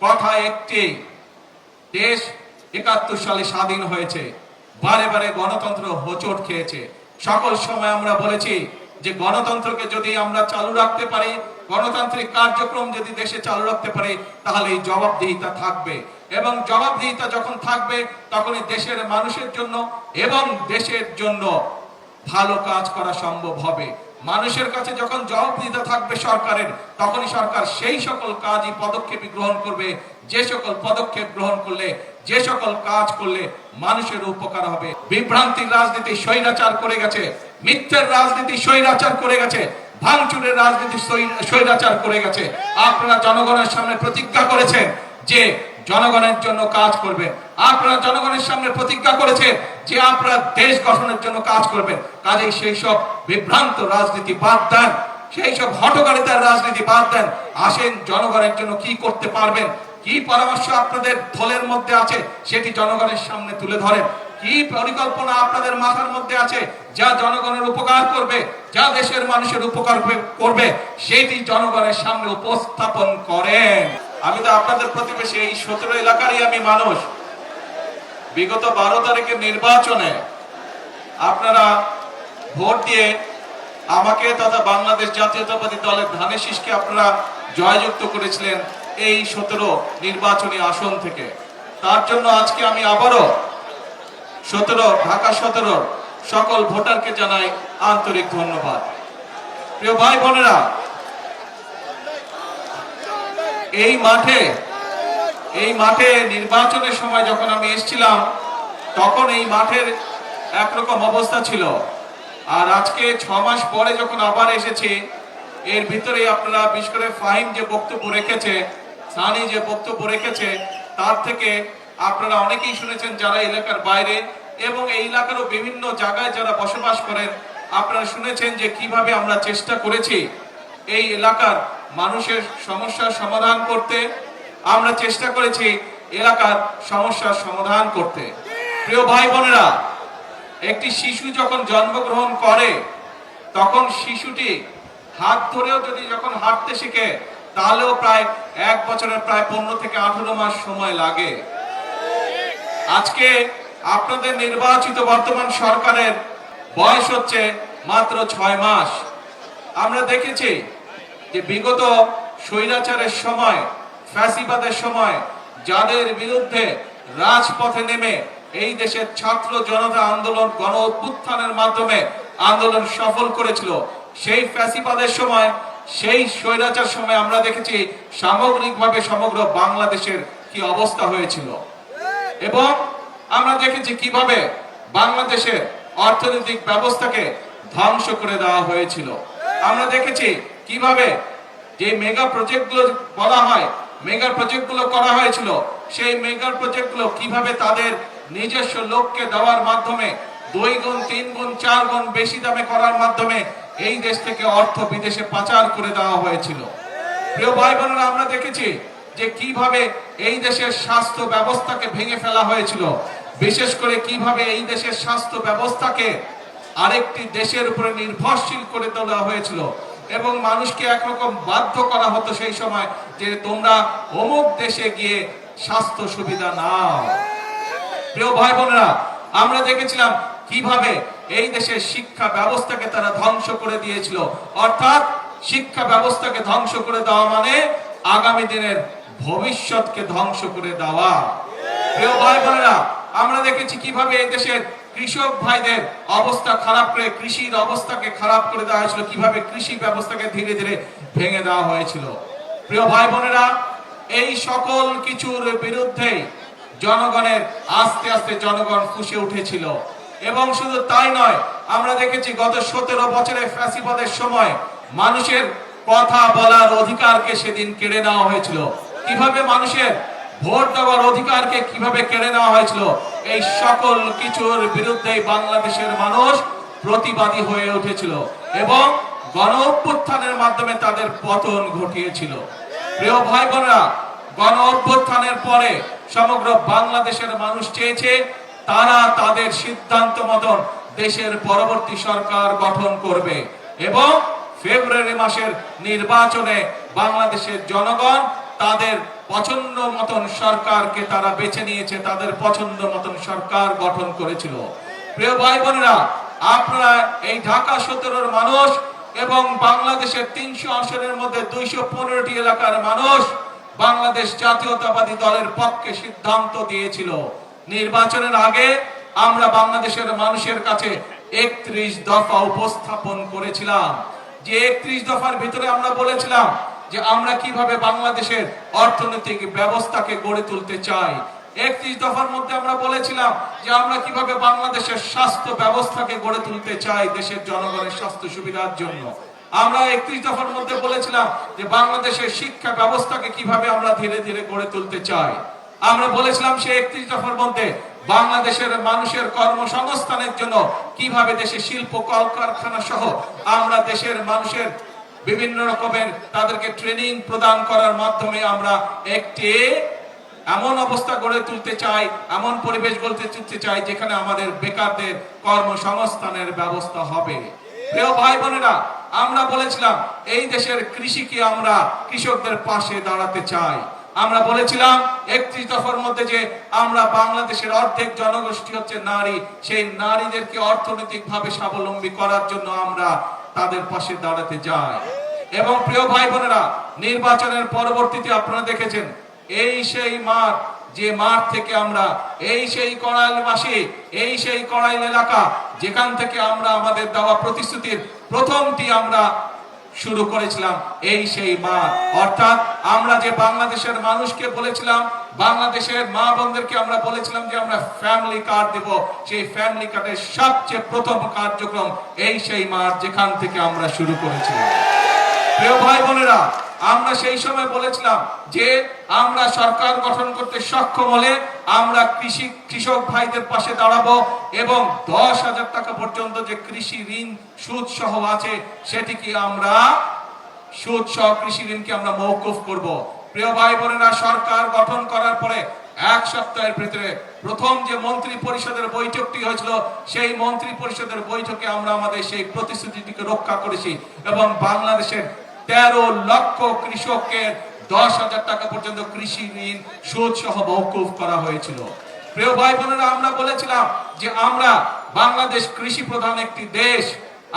কথা একটি, দেশ ৭১ সালে স্বাধীন হয়েছে, বারে বারে গণতন্ত্র হোঁচট খেয়েছে। সকল সময় আমরা বলেছি যে গণতন্ত্রকে যদি আমরা চালু রাখতে পারি, গণতান্ত্রিক কার্যক্রম যদি দেশে চালু রাখতে পারি, তাহলে এই জবাবদিহিতা থাকবে। এবং জবাবদিহিতা যখন থাকবে, তখনই দেশের মানুষের জন্য এবং দেশের জন্য ভালো কাজ করা সম্ভব হবে। মানুষের কাছে যখন জবাবদিহিতা থাকবে সরকারের, তখনই সরকার সেই সকল কাজই পদক্ষেপ গ্রহণ করবে, যে সকল পদক্ষেপ গ্রহণ করলে, যে সকল কাজ করলে মানুষের উপকার হবে। বিভ্রান্তির রাজনীতি স্বৈরাচার করে গেছে, মিথ্যের রাজনীতি স্বৈরাচার করে গেছে, ভাঙচুরের রাজনীতি স্বৈরাচার করে গেছে। আপনারা জনগণের সামনে প্রতিজ্ঞা করেছেন যে জনগণের জন্য কাজ করবেন। আপনারা জনগণের সামনে প্রতিজ্ঞা করেছেন যে আপনারা দেশ গঠনের জন্য কাজ করবেন। কাজেই সেই সব বিভ্রান্ত রাজনীতি বাদ দেন, সেই সব হঠকারিতার রাজনীতি বাদ দেন। আসেন, জনগণের জন্য কি করতে পারবেন, কি পরামর্শ আপনাদের দলের মধ্যে আছে, সেটি জনগণের সামনে তুলে ধরেন। কি পরিকল্পনা আপনাদের মাথার মধ্যে আছে যা জনগণের উপকার করবে, যা দেশের মানুষের উপকার করবে, সেটি জনগণের সামনে উপস্থাপন করেন। আমি তো আপনাদের প্রতিবেশী, এই ১৭ এলাকারই আমি মানুষ। বিগত ১২ তারিখের নির্বাচনে আপনারা ভোট দিয়ে আমাকে তথা বাংলাদেশ জাতীয়তাবাদী দলের ধানের শীষকে আপনারা জয়যুক্ত করেছিলেন এই ১৭ নির্বাচনী আসন থেকে। তার জন্য আজকে আমি আবারও ঢাকা ১৭ সকল ভোটারকে জানাই আন্তরিক ধন্যবাদ। প্রিয় ভাই বোনেরা, এই মাঠে নির্বাচনের সময় যখন আমি এসেছিলাম, তখন এই মাঠের একরকম অবস্থা ছিল। আর আজকে ৬ মাস পরে যখন আবার এসেছি, এর ভিতরে আপনারা বিশেষ করে ফাহিম যে বক্তব্য রেখেছে, সানি যে বক্তব্য রেখেছে, তার থেকে আপনারা অনেকেই শুনেছেন যারা এলাকার বাইরে এবং এই এলাকারও বিভিন্ন জায়গায় যারা বসবাস করেন, আপনারা শুনেছেন যে কিভাবে আমরা চেষ্টা করেছি এই এলাকার মানুষের সমস্যার সমাধান করতে। আমরা চেষ্টা করেছি এলাকার সমস্যার সমাধান করতে। প্রিয় ভাই বোনেরা, একটি শিশু যখন জন্মগ্রহণ করে, তখন শিশুটি হাত ধরেও যদি যখন হাঁটতে শিখে, তাহলেও প্রায় ১ বছরের প্রায় ১৫ থেকে ১৮ মাস সময় লাগে। আজকে আপনাদের নির্বাচিত বর্তমান সরকারের বয়স হচ্ছে মাত্র ৬ মাস। আমরা দেখেছি যে বিগত স্বৈরাচারের সময়, ফ্যাসিবাদের সময় যাদের বিরুদ্ধে রাজপথে নেমে এই দেশের ছাত্র জনতা আন্দোলন, গণ অভ্যুত্থানের মাধ্যমে আন্দোলন সফল করেছিল, সেই ফ্যাসিবাদের সময়, সেই স্বৈরাচার সময় আমরা দেখেছি সামগ্রিকভাবে সমগ্র বাংলাদেশের কি অবস্থা হয়েছিল। এবং আমরা দেখেছি কিভাবে বাংলাদেশের অর্থনৈতিক ব্যবস্থাকে ধ্বংস করে দেওয়া হয়েছিল। আমরা দেখেছি কিভাবে যে মেগা প্রজেক্টগুলো বলা হয়, মেগা প্রজেক্টগুলো করা হয়েছিল, সেই মেগা প্রজেক্টগুলো কিভাবে তাদের নিজস্ব লোককে দেওয়ার মাধ্যমে ২ গুণ, ৩ গুণ, ৪ গুণ বেশি দামে করার মাধ্যমে এই দেশ থেকে অর্থ বিদেশে পাচার করে দেওয়া হয়েছিল। প্রিয় ভাই বোনেরা, আমরা দেখেছি যে কিভাবে এই দেশের স্বাস্থ্য ব্যবস্থাকে ভেঙে ফেলা হয়েছিল, বিশেষ করে কিভাবে এই দেশের স্বাস্থ্য ব্যবস্থাকে আরেকটি দেশের উপরে নির্ভরশীল করে তোলা হয়েছিল এবং মানুষকে একরকম বাধ্য করা হতো সেই সময় যে তোমরা অমুক দেশে গিয়ে স্বাস্থ্য সুবিধা নাও। প্রিয় ভাই বোনেরা, আমরা দেখেছিলাম কিভাবে এই দেশের শিক্ষা ব্যবস্থাকে তারা ধ্বংস করে দিয়েছিল। অর্থাৎ শিক্ষা ব্যবস্থাকে ধ্বংস করে দেওয়া মানে আগামী দিনের ভবিষ্যৎকে ধ্বংস করে দেওয়া। প্রিয় ভাই বোনেরা, আমরা দেখেছি কিভাবে এই দেশের কৃষক ভাইদের অবস্থা খারাপ করে কৃষির অবস্থাকে খারাপ করে দেওয়া হয়েছিল, কিভাবে কৃষি ব্যবস্থাকে ধীরে ধীরে ভেঙে দেওয়া হয়েছিল। প্রিয় ভাই বোনেরা, এই সকল কিছুর বিরুদ্ধে জনগণের আস্তে আস্তে জনগণ ফুঁসে উঠেছিল। এবং শুধু তাই নয়, আমরা দেখেছি গত ১৭ বছরের ফ্যাসিবাদের সময় মানুষের কথা বলার অধিকারকে সেদিন কেড়ে নেওয়া হয়েছিল। কিভাবে মানুষের ভোট দেওয়ার অধিকারকে কিভাবে কেড়ে নেওয়া হয়েছিল, এই সকল কিছুর বিরুদ্ধে বাংলাদেশের মানুষ প্রতিবাদী হয়ে উঠেছিল এবং গণ অভ্যুত্থানের মাধ্যমে তাদের পতন ঘটিয়েছিল। প্রিয় ভাই বোনেরা, গণ অভ্যুত্থানের পরে সমগ্র বাংলাদেশের মানুষ চেয়েছে তারা তাদের সিদ্ধান্ত মতন দেশের পরবর্তী সরকার গঠন করবে এবং ফেব্রুয়ারি মাসের নির্বাচনে বাংলাদেশের জনগণ তাদের পছন্দ মতন সরকারকে তারা বেছে নিয়েছে, তাদের পছন্দ মতন সরকার গঠন করেছিল। প্রিয় ভাই বোনেরা, আপনারা এই ঢাকা 17-র মানুষ এবং বাংলাদেশের 300 আসনের মধ্যে 215টি এলাকার মানুষ বাংলাদেশ জাতীয়তাবাদী দলের পক্ষে সিদ্ধান্ত দিয়েছিল। নির্বাচনের আগে আমরা বাংলাদেশের মানুষের কাছে 31 দফা উপস্থাপন করেছিলাম। যে 31 দফার ভিতরে আমরা বলেছিলাম যে আমরা কিভাবে বাংলাদেশের অর্থনৈতিক ব্যবস্থাকে গড়ে তুলতে চাই। 31 দফার মধ্যে আমরা বলেছিলাম যে আমরা কিভাবে বাংলাদেশের স্বাস্থ্য ব্যবস্থাকে গড়ে তুলতে চাই দেশের জনগণের স্বাস্থ্য সুবিধার জন্য। আমরা 31 দফার মধ্যে বলেছিলাম যে বাংলাদেশের শিক্ষা ব্যবস্থাকে কিভাবে আমরা ধীরে ধীরে গড়ে তুলতে চাই। আমরা বলেছিলাম সেই 31 দফার মধ্যে বাংলাদেশের মানুষের কর্মসংস্থানের জন্য কিভাবে দেশে শিল্প কলকারখানা সহ আমরা দেশের মানুষের বিভিন্ন রকমের তাদেরকে ট্রেনিং প্রদান করার মাধ্যমে আমরা একটি এমন অবস্থা গড়ে তুলতে চাই, এমন পরিবেশ গড়ে তুলতে চাই যেখানে আমাদের বেকারদের কর্মসংস্থানের ব্যবস্থা হবে। প্রিয় ভাই বোনেরা, আমরা বলেছিলাম এই দেশের কৃষিকে আমরা কৃষকদের পাশে দাঁড়াতে চাই। আমরা বলেছিলাম 31 দফার মধ্যে যে আমরা বাংলাদেশের অর্ধেক জনগোষ্ঠী হচ্ছে নারী, সেই নারীদেরকে অর্থনৈতিকভাবে স্বাবলম্বী করার জন্য আমরা তাদের পাশে দাঁড়াতে যাই। এবং প্রিয় ভাই বোনেরা, নির্বাচনের পরবর্তীতে আপনারা দেখেছেন এই সেই মাঠ, যে মাঠ থেকে আমরা এই সেই কড়াইলবাসী, এই সেই কড়াইল এলাকা যেখান থেকে আমরা আমাদের দেওয়া প্রতিশ্রুতির প্রথমটি আমরা শুরু করেছিলাম, এই সেই মাঠ। অর্থাৎ আমরা যে বাংলাদেশের মানুষকে বলেছিলাম, বাংলাদেশের মা বোনদেরকে আমরা বলেছিলাম যে আমরা ফ্যামিলি কার্ড দেব, সেই ফ্যামিলি কার্ডের সবচেয়ে প্রথম কার্যক্রম এই সেই মাঠ যেখান থেকে আমরা শুরু করেছিলাম। প্রিয় ভাই বোনেরা, আমরা সেই সময় বলেছিলাম যে আমরা সরকার গঠন করতে সক্ষম হলে আমরা কৃষক ভাইদের পাশে দাঁড়াবো এবং 10,000 টাকা পর্যন্ত যে কৃষি ঋণ সুদ সহ আছে সেটিকে আমরা সুদ সহ কৃষি ঋণকে আমরা মওকুফ করব। প্রিয় ভাই বোনেরা, সরকার গঠন করার পরে 1 সপ্তাহের ভিতরে প্রথম যে মন্ত্রী পরিষদের বৈঠকটি হয়েছিল, সেই মন্ত্রী পরিষদের বৈঠকে আমরা আমাদের সেই প্রতিশ্রুতিটিকে রক্ষা করেছি এবং বাংলাদেশের 13 লক্ষ কৃষককে 10,000 টাকা পর্যন্ত কৃষি ঋণ সুদ সহ মওকুফ করা হয়েছিল। প্রিয় ভাই বোনেরা, আমরা বলেছিলাম যে আমরা বাংলাদেশ কৃষি প্রধান একটি দেশ।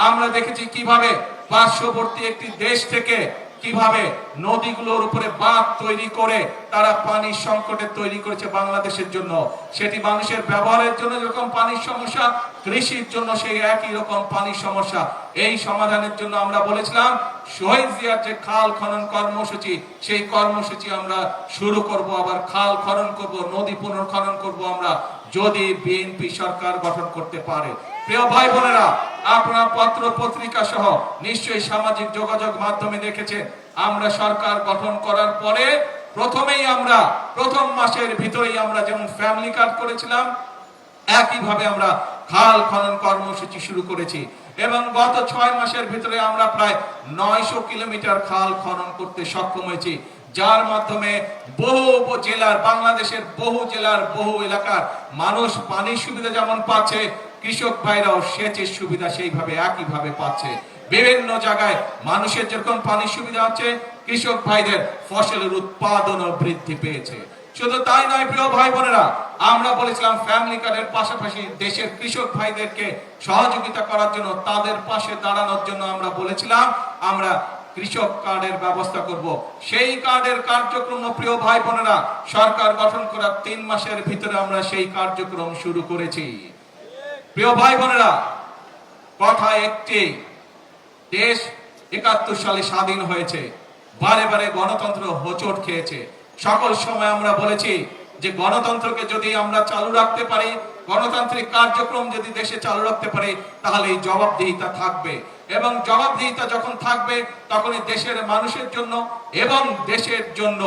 আমরা দেখেছি কিভাবে পার্শ্ববর্তী একটি দেশ থেকে কিভাবে নদীগুলোর উপরে বাঁধ তৈরি করে তারা পানির সংকটে তৈরি করেছে বাংলাদেশের জন্য। সেটি মানুষের ব্যবহারের জন্য যেরকম পানির সমস্যা, কৃষির জন্য সেই একই রকম পানির সমস্যা। এই সমাধানের জন্য আমরা বলেছিলাম শহীদ জিয়ার যে খাল খনন কর্মসূচি, সেই কর্মসূচি আমরা শুরু করব, আবার খাল খনন করব, নদী পুনর্খনন করব আমরা, যদি বিএনপি সরকার গঠন করতে পারে। প্রিয় ভাই বোনেরা, আপনারা পত্র পত্রিকা সহ নিশ্চয়ই সামাজিক যোগাযোগ মাধ্যমে দেখেছেন আমরা সরকার গঠন করার পরে প্রথমেই আমরা প্রথম মাসের ভিতরেই আমরা যেমন ফ্যামিলি কার্ড করেছিলাম, একইভাবে আমরা খাল খনন কর্মসূচি শুরু করেছি এবং গত 6 মাসের ভিতরে আমরা প্রায় 900 কিলোমিটার খাল খনন করতে সক্ষম হয়েছি, যার মাধ্যমে বহু জেলার, বাংলাদেশের বহু জেলার বহু এলাকার মানুষ পানির সুবিধা যেমন পাচ্ছে, কৃষক ভাইরাও সেচের সুবিধা সেইভাবে একইভাবে পাচ্ছে। বিভিন্ন জায়গায় মানুষের যেরকম পানির সুবিধা হচ্ছে, কৃষক ভাইদের ফসলের উৎপাদনও বৃদ্ধি পেয়েছে। শুধু তাই নয় প্রিয় ভাই বোনেরা, আমরা বলেছিলাম ফ্যামিলি কার্ডের পাশাপাশি দেশের কৃষক ভাইদেরকে সহযোগিতা করার জন্য, তাদের পাশে দাঁড়ানোর জন্য আমরা বলেছিলাম আমরা কৃষক কার্ডের ব্যবস্থা করব। সেই কার্ডের কার্যক্রম প্রিয় ভাই বোনেরা সরকার গঠন করার 3 মাসের ভিতরে আমরা সেই কার্যক্রম শুরু করেছি। প্রিয় ভাই বোনেরা, কথা একটি, দেশ 71 সালে স্বাধীন হয়েছে, বারে বারে গণতন্ত্র হোঁচট খেয়েছে। সকল সময় আমরা বলেছি যে গণতন্ত্রকে যদি আমরা চালু রাখতে পারি, গণতান্ত্রিক কার্যক্রম যদি দেশে চালু রাখতে পারি, তাহলে এই জবাবদিহিতা থাকবে এবং জবাবদিহিতা যখন থাকবে তখনই দেশের মানুষের জন্য এবং দেশের জন্য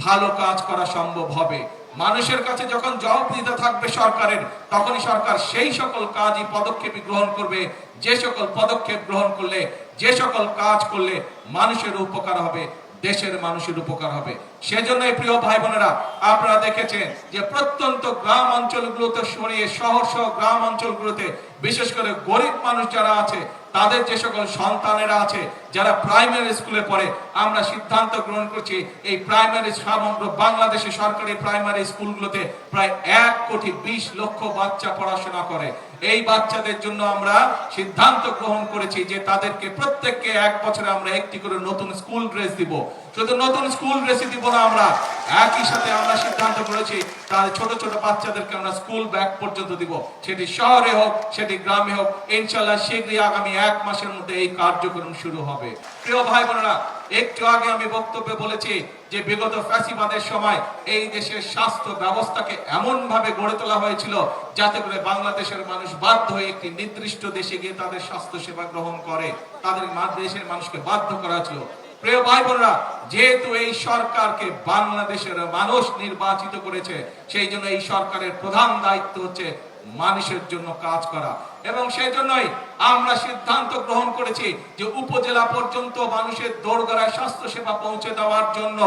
ভালো কাজ করা সম্ভব হবে। মানুষের কাছে যখন জবাবদিহিতা থাকবে সরকারের, তখনই সরকার সেই সকল কাজই পদক্ষেপ গ্রহণ করবে, যে সকল পদক্ষেপ গ্রহণ করলে, যে সকল কাজ করলে মানুষের উপকার হবে, দেশের মানুষের উপকার হবে। সেজন্যই প্রিয় ভাই বোনেরা, আপনারা দেখেছেন যে প্রত্যন্ত গ্রাম অঞ্চলগুলোতে সরিয়ে শহর সহ গ্রাম অঞ্চলগুলোতে বিশেষ করে গরিব মানুষ যারা আছে, তাদের যে সকল সন্তানেরা আছে যারা প্রাইমারি স্কুলে পড়ে, আমরা সিদ্ধান্ত গ্রহণ করছি এই প্রাইমারি সমগ্র বাংলাদেশে সরকারি প্রাইমারি স্কুলগুলোতে প্রায় 1,20,00,000 বাচ্চা পড়াশোনা করে। এই বাচ্চাদের জন্য আমরা সিদ্ধান্ত গ্রহণ করেছি যে তাদেরকে প্রত্যেককে 1 বছরে আমরা একটি করে নতুন স্কুল ড্রেস দিব। শুধু নতুন স্কুল ড্রেসই দিব না, আমরা একই সাথে আমরা সিদ্ধান্ত করেছি তার ছোট ছোট বাচ্চাদেরকে আমরা স্কুল ব্যাগ পর্যন্ত দিব, সেটি শহরে হোক সেটি গ্রামে হোক। ইনশাআল্লাহ শীঘ্রই আগামী 1 মাসের মধ্যে এই কার্যক্রম শুরু হবে। প্রিয় ভাই বোনেরা, একটু আগে আমি বক্তব্যে বলেছি যে বিগত ফ্যাসিবাদের সময় এই দেশের স্বাস্থ্য ব্যবস্থাকে এমন ভাবে গড়ে তোলা হয়েছিল যাতে করে বাংলাদেশের মানুষ বাধ্য হয়ে একটি নির্দিষ্ট দেশে গিয়ে তাদের স্বাস্থ্য সেবা গ্রহণ করে, তাদের দেশের মানুষকে বাধ্য করা ছিল। প্রিয় ভাই বোনেরা, যেহেতু এই সরকারকে বাংলাদেশের মানুষ নির্বাচিত করেছে, সেই জন্য এই সরকারের প্রধান দায়িত্ব হচ্ছে মানুষের জন্য কাজ করা। এবং সেই জন্যই আমরা সিদ্ধান্ত গ্রহণ করেছি যে উপজেলা পর্যন্ত মানুষের দোরগোড়ায় স্বাস্থ্য সেবা পৌঁছে দেওয়ার জন্য,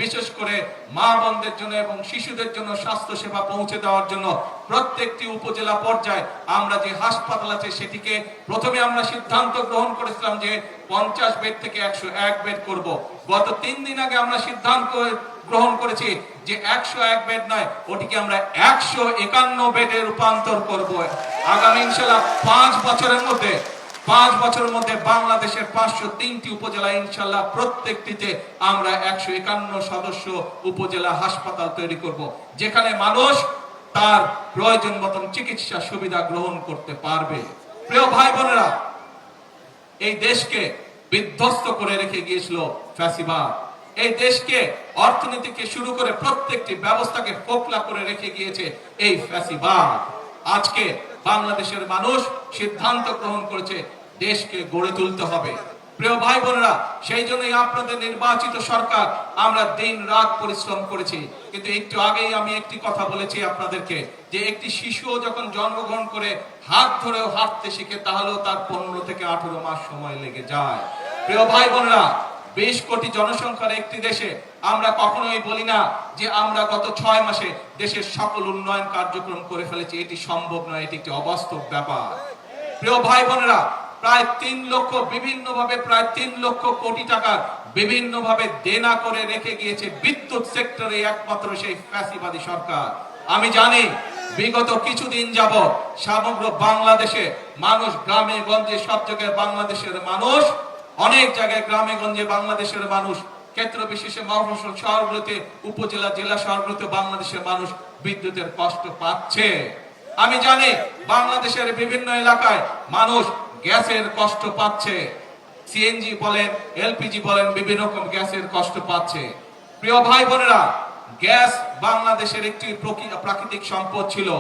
বিশেষ করে মা বোনদের জন্য এবং শিশুদের জন্য স্বাস্থ্য সেবা পৌঁছে দেওয়ার জন্য প্রত্যেকটি উপজেলা পর্যায়ে আমরা যে হাসপাতাল আছে সেটিকে প্রথমে আমরা সিদ্ধান্ত গ্রহণ করেছিলাম যে 50 বেড থেকে 101 বেড করব। গত 3 দিন আগে আমরা সিদ্ধান্ত গ্রহণ করেছি যে 101 বেড নয়, ওটিকে আমরা 151 বেডে রূপান্তর করব। আগামী ইনশাআল্লাহ 5 বছরের মধ্যে বাংলাদেশের 503টি উপজেলা ইনশাআল্লাহ প্রত্যেকটিতে আমরা 151 সদস্য উপজেলা হাসপাতাল তৈরি করব, যেখানে মানুষ তার প্রয়োজন মতন চিকিৎসা সুবিধা গ্রহণ করতে পারবে। প্রিয় ভাই বোনেরা, এই দেশকে বিধ্বস্ত করে রেখে গিয়েছিল ফ্যাসিবাদ। এই দেশকে অর্থনীতিকে শুরু করে প্রত্যেকটি ব্যবস্থাকে ফোকলা করে রেখে গিয়েছে এই ফ্যাসিবাদ। আজকে বাংলাদেশের মানুষ সিদ্ধান্ত গ্রহণ করেছে দেশকে গড়ে তুলতে হবে। প্রিয় ভাই বোনেরা, সেই জন্যই আপনাদের নির্বাচিত সরকার আমরা দিন রাত পরিশ্রম করেছি। কিন্তু একটু আগেই আমি একটি কথা বলেছি আপনাদেরকে যে একটি শিশুও যখন জন্মগ্রহণ করে হাত ধরেও হাঁটতে শিখে, তাহলেও তার 15 থেকে 18 মাস সময় লেগে যায়। প্রিয় ভাই বোনেরা, 20 কোটি জনসংখ্যার একটি দেশে আমরা কখনোই বলি না যে আমরা গত 6 মাসে দেশের সকল উন্নয়ন কার্যক্রম করে ফেলেছি। এটি সম্ভব নয়, এটি একটি অবাস্তব ব্যাপার। প্রিয় ভাই বোনেরা, প্রায় 3 লক্ষ বিভিন্নভাবে প্রায় 3 লক্ষ কোটি টাকার বিভিন্নভাবে দেনা করে রেখে গিয়েছে বিদ্যুৎ সেক্টরে একমাত্র সেই ফ্যাসিবাদী সরকার। আমি জানি বিগত কিছুদিন যাবত সমগ্র বাংলাদেশে মানুষ গ্রামে গঞ্জে সব জায়গায় বাংলাদেশের মানুষ, অনেক জায়গায় গ্রামে গঞ্জে বাংলাদেশের মানুষ, ক্ষেত্র বিশেষে মফস্বল শহরগুলোতে, উপজেলা জেলা শহরগুলোতে বাংলাদেশের মানুষ বিদ্যুতের কষ্ট পাচ্ছে। আমি জানি বাংলাদেশের বিভিন্ন এলাকায় মানুষ গ্যাসের কষ্ট পাচ্ছে, সিএনজি বলেন, এলপিজি বলেন, বিভিন্ন রকম গ্যাসের কষ্ট পাচ্ছে। প্রিয় ভাই বোনেরা, গ্যাস বাংলাদেশের একটি প্রাকৃতিক সম্পদ ছিল।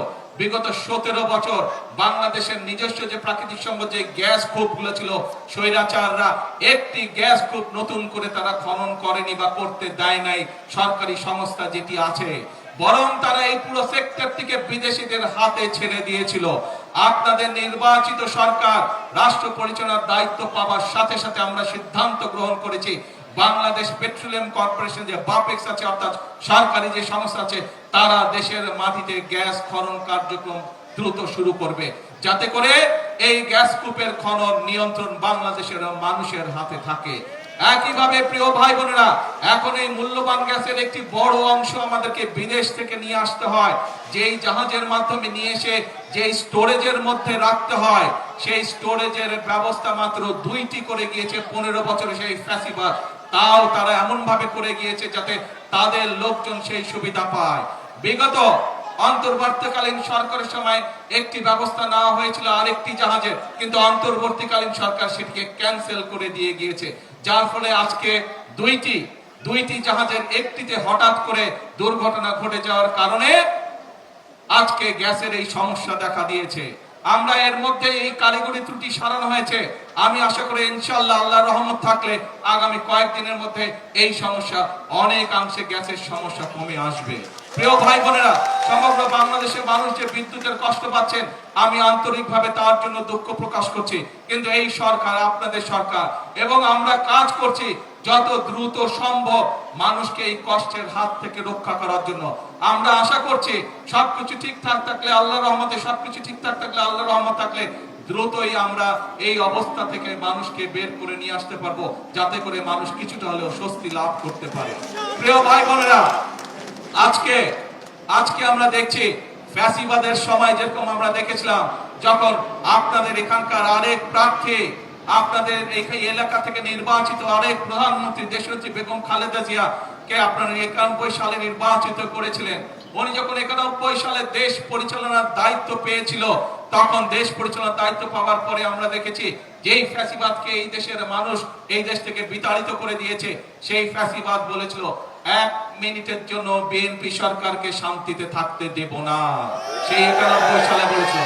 বিগত 17 বছর বাংলাদেশের নিজস্ব যে প্রাকৃতিক সম্পদ, যে গ্যাস কূপগুলো ছিল, স্বৈরাচাররা একটি গ্যাস কূপ নতুন করে তারা খনন করেনি বা করতে দেয় নাই সরকারি সংস্থা যেটি আছে, বরং তারা এই পুরো সেক্টরটিকে বিদেশিদের হাতে ছেড়ে দিয়েছিল। আপনাদের নির্বাচিত সরকার রাষ্ট্র পরিচালনার দায়িত্ব পাওয়ার সাথে সাথে আমরা সিদ্ধান্ত গ্রহণ করেছি বাংলাদেশ পেট্রোলিয়াম কর্পোরেশন যে বাপেক্স আছে, অর্থাৎ সরকারি যে সংস্থা আছে, তারা দেশের মাটিতে গ্যাস খনন কার্যক্রম দ্রুত শুরু করবে, যাতে করে এই গ্যাস কূপের খনন নিয়ন্ত্রণ বাংলাদেশের মানুষের হাতে থাকে। একইভাবে প্রিয় ভাই বোনেরা, এখন এই মূল্যবান গ্যাসের একটি বড় অংশ আমাদেরকে বিদেশ থেকে নিয়ে আসতে হয়, যেই জাহাজের মাধ্যমে নিয়ে এসে যেই স্টোরেজের মধ্যে রাখতে হয়, সেই স্টোরেজের ব্যবস্থা মাত্র 2টি করে গিয়েছে 15 বছরে সেই ফ্যাসিবাদ। তাও তারা এমন ভাবে করে গিয়েছে যাতে তাদের লোকজন সেই সুবিধা পায়। বিগত অন্তর্বর্তীকালীন সরকারের সময় একটি ব্যবস্থা নেওয়া হয়েছিল আরেকটি জাহাজের, কিন্তু অন্তর্বর্তীকালীন সরকার সেটিকে ক্যান্সেল করে দিয়ে গিয়েছে, যার ফলে আজকে দুইটি জাহাজের একটিতে হঠাৎ করে দুর্ঘটনা ঘটে যাওয়ার কারণে আজকে গ্যাসের এই সমস্যা দেখা দিয়েছে। আমরা এর মধ্যে এই কারিগরি ত্রুটি সারানো হয়েছে। আমি আশা করি ইনশাআল্লাহ আল্লাহর রহমত থাকলে আগামী কয়েকদিনের মধ্যে এই সমস্যা অনেকাংশে গ্যাসের সমস্যা কমে আসবে। প্রিয় ভাই বোনেরা, সমগ্র বাংলাদেশের মানুষ যে বিদ্যুতের কষ্ট পাচ্ছেন, আমি আন্তরিকভাবে তার জন্য দুঃখ প্রকাশ করছি। কিন্তু এই সরকার আপনাদের সরকার, এবং আমরা কাজ করছি যত দ্রুত সম্ভব মানুষকে এই কষ্টের হাত থেকে রক্ষা করার জন্য। আমরা আশা করছি সবকিছু ঠিকঠাক থাকলে আল্লাহর রহমতে, সবকিছু ঠিকঠাক থাকলে আল্লাহর রহমত থাকলে দ্রুতই আমরা এই অবস্থা থেকে মানুষকে বের করে নিয়ে আসতে পারবো, যাতে করে মানুষ কিছুটা হলেও স্বস্তি লাভ করতে পারে। প্রিয় ভাই বোনেরা, আজকে আমরা দেখছি ফ্যাসিবাদের সময় যেরকম আমরা দেখেছিলাম, যখন আপনাদের এখানকার আরেক প্রার্থী, আপনাদের এই এলাকা থেকে নির্বাচিত আরেক প্রধানমন্ত্রী দেশনেত্রী বেগম খালেদা জিয়া কে আপনারা 91 সালে নির্বাচিত করেছিলেন। উনি যখন 91 সালে দেশ পরিচালনার দায়িত্ব পেয়েছিল, তখন দেশ পরিচালনার দায়িত্ব পাওয়ার পরে আমরা দেখেছি যেই ফ্যাসিবাদকে এই দেশের মানুষ এই দেশ থেকে বিতাড়িত করে দিয়েছে, সেই ফ্যাসিবাদ বলেছিল 1 মিনিটের জন্য বিএনপি সরকারকে শান্তিতে থাকতে দেব না, সেই 91 সালে বলেছিল।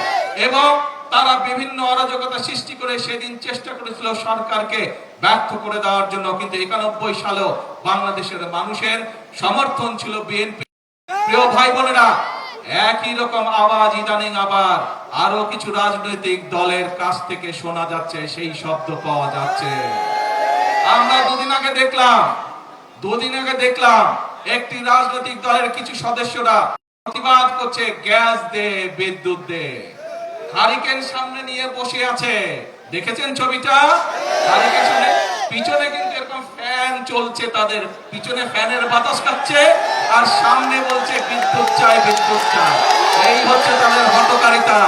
এবং তারা বিভিন্ন অরাজকতা সৃষ্টি করে সেদিন চেষ্টা করেছিল সরকারকে ব্যর্থ করে দেওয়ার জন্য, কিন্তু 91 সালেও বাংলাদেশের মানুষের সমর্থন ছিল বিএনপি। প্রিয় ভাই বোনেরা, একই রকম আওয়াজ ইদানিং আবার আরো কিছু রাজনৈতিক দলের কাছ থেকে শোনা যাচ্ছে, সেই শব্দ পাওয়া যাচ্ছে। আমরা দুদিন আগে দেখলাম একটি রাজনৈতিক দলের কিছু সদস্যরা প্রতিবাদ করছে, গ্যাস দে, বিদ্যুৎ দে। হারিকেন সামনে নিয়ে বসে আছে, দেখেছেন ছবিটা? হারিকেন সামনে, পিছনে কিন্তু এরকম ফ্যান চলছে, তাদের পিছনে ফ্যানের বাতাস খাচ্ছে, আর সামনে বলছে বিদ্যুৎ চাই, বিদ্যুৎ চাই। এই হচ্ছে তাদের হঠকারিতা।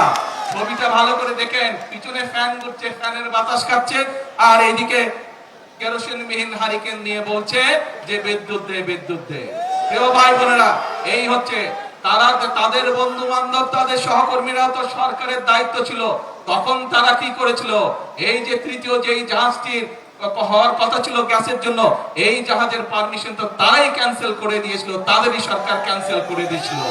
ছবিটা ভালো করে দেখেন, পিছনে ফ্যান ঘুরছে, ফ্যানের বাতাস খাচ্ছে, আর এইদিকে কেরোসিনবিহীন হারিকেন নিয়ে বলছে যে বিদ্যুৎ দে, বিদ্যুৎ দে। প্রিয় ভাই বোনেরা, এই হচ্ছে তারা, তাদের বন্ধু বান্ধব, তাদের সহকর্মীরা তো সরকারের দায়িত্ব ছিল, তখন তারা কি করেছিল? এই যে তৃতীয় যেই জাহাজটির হওয়ার কথা ছিল গ্যাসের জন্য, এই জাহাজের পারমিশন তো তারাই ক্যান্সেল করে দিয়েছিল, তাদেরই সরকার ক্যান্সেল করে দিয়েছিল।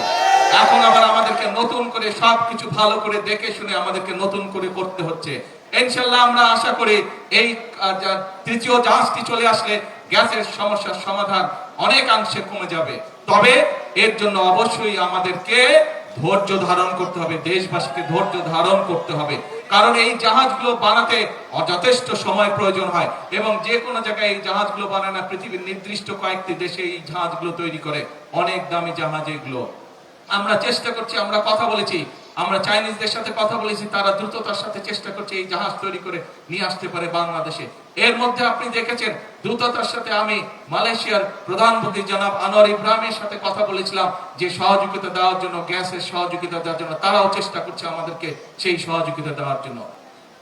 এখন আবার আমাদেরকে নতুন করে সবকিছু ভালো করে দেখে শুনে আমাদেরকে নতুন করে করতে হচ্ছে। ইনশাআল্লাহ আমরা আশা করি এই তৃতীয় জাহাজটি চলে আসলে গ্যাসের সমস্যার সমাধান অনেকাংশে কমে যাবে। তবে এর জন্য অবশ্যই আমাদেরকে ধৈর্য ধারণ করতে হবে, দেশবাসীকে ধৈর্য ধারণ করতে হবে, কারণ এই জাহাজগুলো বানাতে যথেষ্ট সময় প্রয়োজন হয়, এবং যে কোনো জায়গায় এই জাহাজগুলো বানায় না, পৃথিবীর নির্দিষ্ট কয়েকটি দেশে এই জাহাজগুলো তৈরি করে, অনেক দামি জাহাজ এগুলো। আমরা চেষ্টা করছি, আমরা কথা বলেছি, আমরা চাইনিজদের সাথে কথা বলেছি, তারা দ্রুততার সাথে চেষ্টা করছে এই জাহাজ তৈরি করে নিয়ে আসতে পারে বাংলাদেশে। এর মধ্যে আপনি দেখেছেন দ্রুততার সাথে আমি মালয়েশিয়ার প্রধানমন্ত্রী জনাব আনোয়ার ইব্রাহিমের সাথে কথা বলেছিলাম যে সহযোগিতা দেওয়ার জন্য, গ্যাসের সহযোগিতা দেওয়ার জন্য। তারাও চেষ্টা করছে আমাদেরকে সেই সহযোগিতা দেওয়ার জন্য।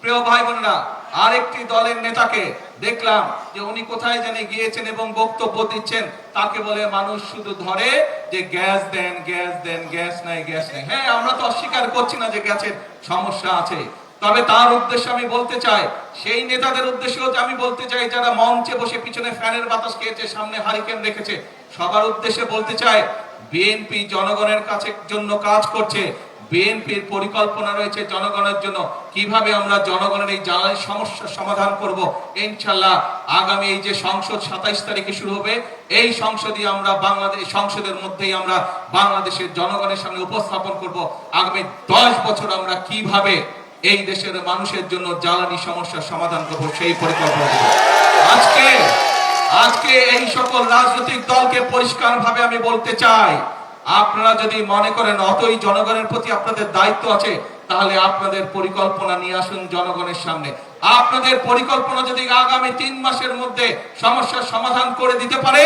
প্রিয় ভাই বোনেরা, আরেকটি দলের নেতাকে দেখলাম যে উনি কোথায় জানি গিয়েছেন এবং বক্তব্য দিচ্ছেন, তাকে বলে মানুষ শুধু ধরে যে গ্যাস দেন, গ্যাস দেন, গ্যাস নাই, গ্যাস নাই। হ্যাঁ, আমরা তো অস্বীকার করছি না যে গ্যাসের সমস্যা আছে, তবে তার উদ্দেশ্যে আমি বলতে চাই, সেই নেতাদের উদ্দেশ্যেও আমি বলতে চাই যারা মঞ্চে বসে পিছনে ফ্যানের বাতাস খেয়েছে, সামনে হারিকেন রেখেছে, সবার উদ্দেশ্যে বলতে চাই, বিএনপি জনগণের কাছে জন্য কাজ করছে। বিএনপির পরিকল্পনা রয়েছে জনগণের জন্য, কিভাবে আমরা জনগণের এই জ্বালানি সমস্যার সমাধান করব। ইনশাআল্লাহ আগামী এই যে সংসদ 27 তারিখে শুরু হবে, এই সংসদে আমরা বাংলাদেশ সংসদের মধ্যেই আমরা বাংলাদেশের জনগণের সামনে উপস্থাপন করব আগামী 10 বছর আমরা কিভাবে এই দেশের মানুষের জন্য জ্বালানি সমস্যার সমাধান করব, সেই পরিকল্পনা। আজকে এই সকল রাজনৈতিক দলকে পরিষ্কারভাবে আমি বলতে চাই, আপনারা যদি মনে করেন অতই জনগণের প্রতি আপনাদের দায়িত্ব আছে, তাহলে আপনাদের পরিকল্পনা নিয়ে আসুন জনগণের সামনে। আপনাদের পরিকল্পনা যদি আগামী 3 মাসের মধ্যে সমস্যার সমাধান করে দিতে পারে,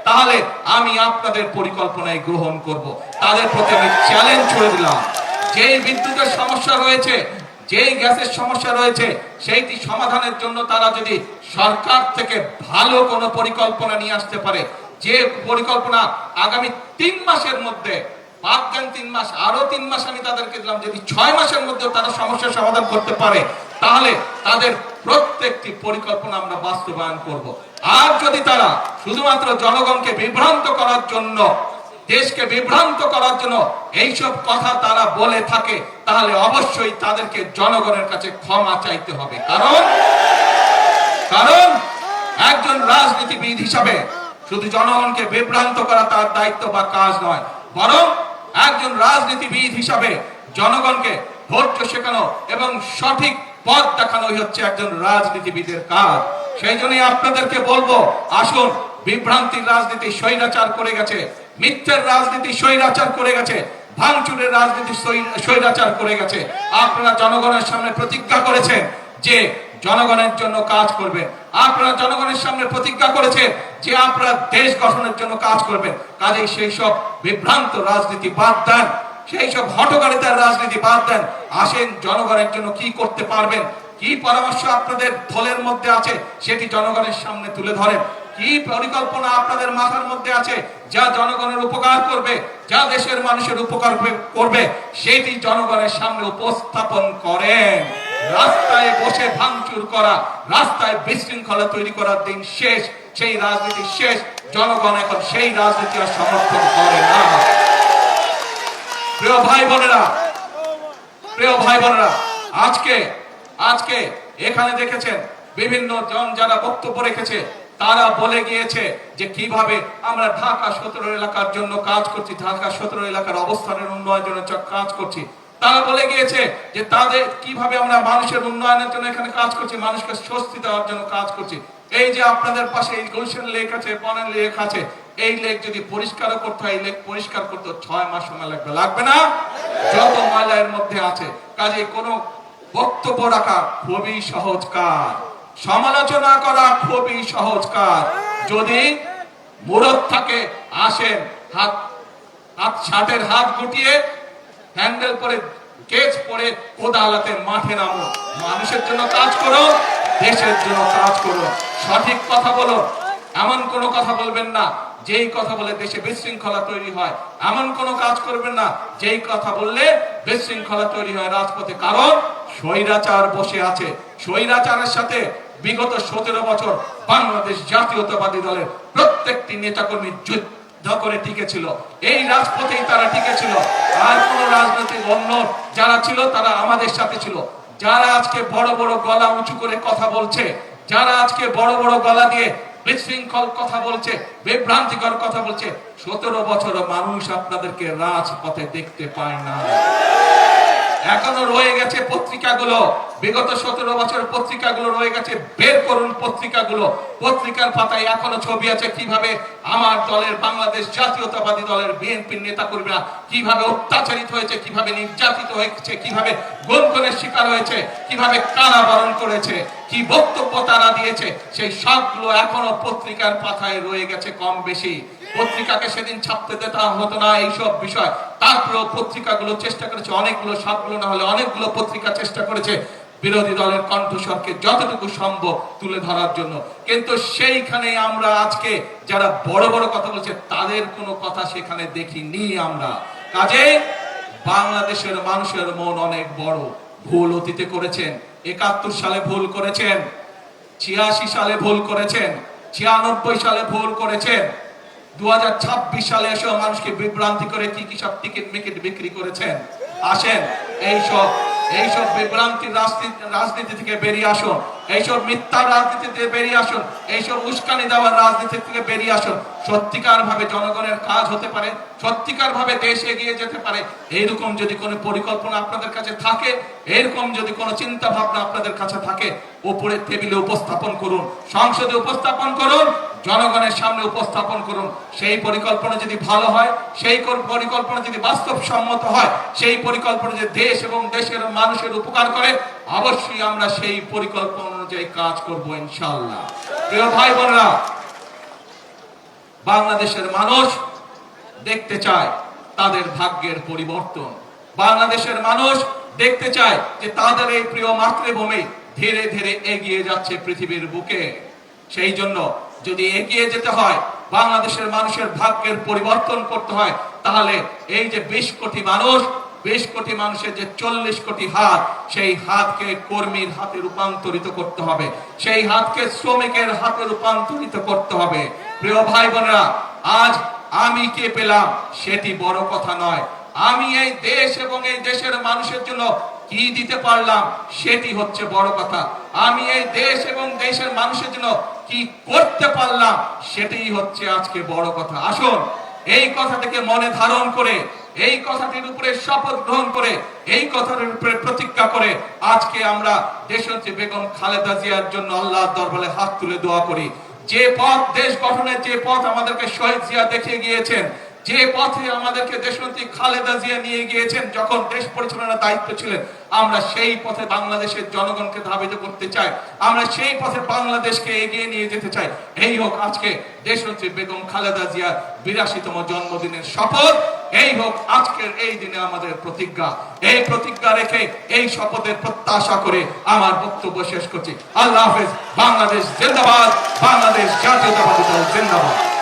তাহলে আমি আপনাদের পরিকল্পনায় গ্রহণ করব। তাদের প্রতি আমি চ্যালেঞ্জ ছুড়ে দিলাম, যেই বিদ্যুতের সমস্যা রয়েছে, যেই গ্যাসের সমস্যা রয়েছে, সেইটি সমাধানের জন্য তারা যদি সরকার থেকে ভালো কোনো পরিকল্পনা নিয়ে আসতে পারে, যে পরিকল্পনা আগামী 3 মাসের মধ্যে, 3 মাস, আরো 3 মাস আমি তাদেরকে দিলাম, যদি 6 মাসের মধ্যে তারা সমস্যার সমাধান করতে পারে, তাহলে তাদের প্রত্যেকটি পরিকল্পনা আমরা বাস্তবায়ন করব। আর যদি তারা শুধুমাত্র জনগণকে বিভ্রান্ত করার জন্য, দেশকে বিভ্রান্ত করার জন্য এইসব কথা তারা বলে থাকে, তাহলে অবশ্যই তাদেরকে জনগণের কাছে ক্ষমা চাইতে হবে। কারণ একজন রাজনীতিবিদ হিসাবে শুধু জনগণকে বিভ্রান্ত করা তার দায়িত্ব বা কাজ নয়, বরং একজন রাজনীতিবিদ হিসাবে জনগণকে ধৈর্য শেখানো এবং সঠিক পথ দেখানোই হচ্ছে একজন রাজনীতিবিদের কাজ। সেই জন্যই আপনাদেরকে বলবো, আসুন, বিভ্রান্তির রাজনীতি স্বৈরাচার করে গেছে, মিথ্যের রাজনীতি স্বৈরাচার করে গেছে, ভাঙচুরের রাজনীতি স্বৈরাচার করে গেছে। আপনারা জনগণের সামনে প্রতিজ্ঞা করেছেন যে জনগণের জন্য কাজ করবেন। আপনারা জনগণের সামনে প্রতিজ্ঞা করেছেন যে আপনারা দেশ গঠনের জন্য কাজ করবেন। কাজেই সেই সব বিভ্রান্ত রাজনীতি বাদ দেন, সেই সব হঠকারিতার রাজনীতি বাদ দেন। আসেন, জনগণের জন্য কি করতে পারবেন, কি পরামর্শ আপনাদের দলের মধ্যে আছে সেটি জনগণের সামনে তুলে ধরেন। কি পরিকল্পনা আপনাদের মাথার মধ্যে আছে যা জনগণের উপকার করবে, যা দেশের মানুষের উপকার করবে, সেটি জনগণের সামনে উপস্থাপন করেন। রাস্তায় বসে ভাঙচুর করা, রাস্তায় বিশৃঙ্খলা তৈরি করার দিন শেষ, সেই রাজনীতি শেষ। জনগণ এখন সেই রাজনীতি আর সমর্থন করে না। প্রিয় ভাই বোনেরা, আজকে এখানে দেখেছেন বিভিন্ন জন যারা বক্তব্য রেখেছে, তারা বলে গিয়েছে যে কিভাবে আমরা ঢাকা 17 এলাকার জন্য কাজ করছি, ঢাকা 17 এলাকার অবস্থানের উন্নয়নের জন্য কাজ করছি। তারা বলে গিয়েছে যে তাদের কিভাবে আমরা মানুষের উন্নয়নের জন্য এখানে কাজ করছি, মানুষকে স্বস্তি দেওয়ার জন্য কাজ করছি। এই যে আপনাদের পাশে এই গুলশান লেক আছে, পনেন লেক আছে, এই লেক যদি পরিষ্কার করতে হয়, এই লেক পরিষ্কার করতে 6 মাস সময় লাগবে না? যত ময়লা এর মধ্যে আছে। কাজে কোনো বক্তব্য রাখা খুবই সহজ কাজ, সমালোচনা করা খুবই সহজ কাজ। যদি মুরত থাকে, আসেন, শার্টের হাত গুটিয়ে হ্যান্ডেল করে কেচ পরে কোদালাতে মাঠে নামো, মানুষের জন্য কাজ করো, দেশের জন্য কাজ করো, সঠিক কথা বলো। এমন কোনো কথা বলবেন না যেই কথা বলে দেশে বিশৃঙ্খলা তৈরি হয়। এমন কোনো কাজ করবেন না যেই কথা বললে বিশৃঙ্খলা তৈরি হয় রাজপথে। কারণ স্বৈরাচার বসে আছে। স্বৈরাচারের সাথে বিগত 17 বছর বাংলাদেশ জাতীয়তাবাদী দলের প্রত্যেকটি নেতাকর্মী যুদ্ধ করে টিকেছিল, এই রাজপথেই তারা টিকেছিল। আর কোন রাজনৈতিক অন্য যারা ছিল তারা আমাদের সাথে ছিল। যারা আজকে বড় বড় গলা উঁচু করে কথা বলছে, যারা আজকে বড় বড় গলা দিয়ে বিশৃঙ্খল কথা বলছে, বিভ্রান্তিকর কথা বলছে, 17 বছর মানুষ আপনাদেরকে রাজপথে দেখতে পায় না। এখনো রয়ে গেছে পত্রিকাগুলো, বিগত 17 বছর পত্রিকাগুলো রয়ে গেছে। বের করুন পত্রিকাগুলো, পত্রিকার পাতায় এখনো ছবি আছে কিভাবে আমার দলের, বাংলাদেশ জাতীয়তাবাদী দলের বিএনপির নেতা কর্মীরা কিভাবে অত্যাচারিত হয়েছে, কিভাবে নির্যাতিত হয়েছে, কিভাবে গুনগুনের শিকার হয়েছে, কিভাবে কারাবরণ করেছে, কি বক্তব্য তারা দিয়েছে, সেই সবগুলো এখনো পত্রিকার পাতায় রয়ে গেছে কম বেশি। পত্রিকাকে সেদিন ছাপতে দেওয়া হতো না এইসব বিষয়, তারপরেও পত্রিকাগুলো চেষ্টা করেছে, অনেকগুলো, সবগুলো না হলে অনেকগুলো পত্রিকা চেষ্টা করেছে বিরোধী দলের কণ্ঠস্বরকে যতটুকু সম্ভব তুলে ধরার জন্য। কিন্তু সেইখানে আমরা আজকে যারা বড় বড় কথা বলছে তাদের কোনো কথা সেখানে দেখিনি আমরা। কাজে বাংলাদেশের মানুষের মন অনেক বড়। ভুল অতীতে করেছেন, 71 সালে ভুল করেছেন, 86 সালে ভুল করেছেন, 96 সালে ভুল করেছেন, 2026 সালে এসেও মানুষকে বিভ্রান্তি করে কি কি সব টিকিট মিকিট বিক্রি করেছেন। আসেন, এইসব বিভ্রান্তির রাজনীতি থেকে বেরিয়ে আসুন, এইসব মিথ্যা রাজনীতি থেকে বেরিয়ে আসুন, এইসব উস্কানি দেওয়ার রাজনীতি থেকে বেরিয়ে আসুন। সত্যিকার ভাবে জনগণের কাজ হতে পারে, সত্যিকার ভাবে দেশ এগিয়ে যেতে পারে, এইরকম যদি কোনো পরিকল্পনা আপনাদের কাছে থাকে, এরকম যদি কোনো চিন্তা ভাবনা আপনাদের কাছে থাকে, উপরে টেবিলে উপস্থাপন করুন, সংসদে উপস্থাপন করুন, জনগণের সামনে উপস্থাপন করুন। সেই পরিকল্পনা যদি ভালো হয়, সেই পরিকল্পনা যদি বাস্তবসম্মত হয়, সেই পরিকল্পনা যদি দেশ এবং দেশের মানুষের উপকার করে, অবশ্যই আমরা সেই পরিকল্পনা অনুযায়ী কাজ করব ইনশাআল্লাহ। প্রিয় ভাই বোনেরা, বাংলাদেশের মানুষ দেখতে চায় তাদের ভাগ্যের পরিবর্তন। বাংলাদেশের মানুষ দেখতে চায় যে তাদের এই প্রিয় মাতৃভূমি ধীরে ধীরে এগিয়ে যাচ্ছে পৃথিবীর বুকে। সেই জন্য যদি এগিয়ে যেতে হয়, বাংলাদেশের মানুষের ভাগ্যের পরিবর্তন করতে হয়, তাহলে এই যে 20 কোটি মানুষ, 20 কোটি মানুষের যে 40 কোটি হাত, সেই হাতকে কর্মীর হাতে রূপান্তরিত করতে হবে, সেই হাতকে শ্রমিকের হাতে রূপান্তরিত করতে হবে। প্রিয় ভাই বোনেরা, আজ আমি কে পেলাম সেটি বড় কথা নয়, আমি এই দেশ এবং এই দেশের মানুষের জন্য কি দিতে পারলাম সেটি হচ্ছে বড় কথা। আমি এই দেশ এবং দেশের মানুষের জন্য কি করতে পারলাম সেটাই হচ্ছে আজকে বড় কথা। আসুন, এই কথাটাকে মনে ধারণ করে এই কথাটির উপরে শপথ গ্রহণ করে, এই কথাটির উপরে প্রতিজ্ঞা করে আজকে আমরা দেশনেত্রী বেগম খালেদা জিয়ার জন্য আল্লাহর দরবারে হাত তুলে দোয়া করি। যে পথ দেশ গঠনের, যে পথ আমাদেরকে শহীদ জিয়া দেখিয়ে গিয়েছেন, যে পথে আমাদেরকে দেশনেত্রী খালেদা জিয়া নিয়ে গিয়েছেন যখন দেশ পরিচালনার দায়িত্ব ছিলেন, আমরা সেই পথে বাংলাদেশের জনগণকে ধাবিত করতে চাই, আমরা সেই পথে বাংলাদেশকে এগিয়ে নিয়ে যেতে চাই। এই হোক আজকে দেশনেত্রী বেগম খালেদা জিয়ার ৮২তম জন্মদিনের শপথ, এই হোক আজকের এই দিনে আমাদের প্রতিজ্ঞা। এই প্রতিজ্ঞা রেখে, এই শপথের প্রত্যাশা করে আমার বক্তব্য শেষ করছি। আল্লাহ হাফেজ। বাংলাদেশ জিন্দাবাদ, বাংলাদেশ জাতীয়তাবাদী দল জিন্দাবাদ।